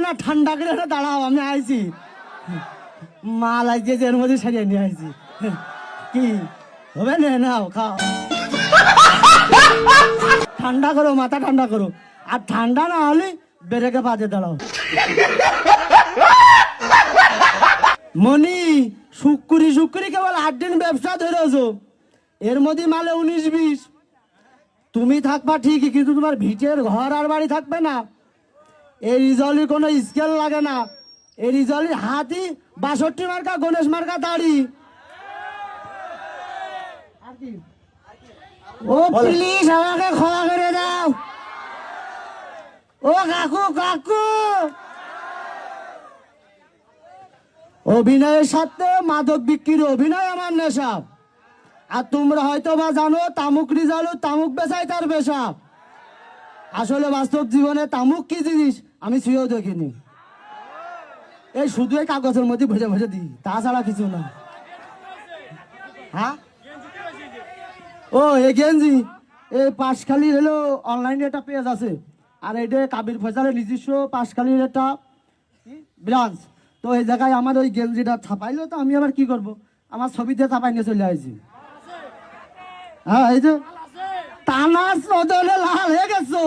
না ঠান্ডা করে না দাঁড়াও, আমি আইছি মাল আইছে এর মধ্যে সারিয়ে নিয়ে আইছি। কি হবে না? নাও খাও, ঠান্ডা করো, মাথা ঠান্ডা করো। আর ঠান্ডা না হলে বেরেকে বাজে দাঁড়াও। মনি শুক্রি শুক্রি কেবল 8 দিন ব্যবসা ধরেছো, এর মধ্যে মালে 19-20। তুমি থাকবা ঠিকই, কিন্তু তোমার ভিটের ঘর আর বাড়ি থাকবে না। এই রিজলের কোনো স্কেল লাগে না, এই রিজলের হাতি 62 মার্কা গণেশ মার্কা দাড়ি। ও প্লিজ আমাকে ক্ষমা করে দাও। ও কাকু কাকু, অভিনয়ের সাথে মাদক বিক্রির অভিনয় আমার নেশা। আর তোমরা হয়তো বা জানো তামুক রিজালু তামুক বেচাই তার পেশা। আসলে বাস্তব জীবনে তামুক কি জিনিস আমি ছুঁয়েও দেখিনি। এই শুধু এই কাগজের মধ্যে ভেজে ভেজে দিই, তাছাড়া কিছু না। হ্যাঁ, ও এই গেঞ্জি এই পাঁচখালির হলো অনলাইনে একটা পেজ আছে, আর এটা কাবির ফয়সালের নিজস্ব পাঁচখালির একটা ব্রাঞ্চ। তো এই জায়গায় আমার ওই গেঞ্জিটা ছাপাইলো, তো আমি আবার কি করব, আমার ছবিতে ছাপাই নিয়ে চলে আসছি। হ্যাঁ, এই যে টানা বদলে লাল হয়ে গেছো।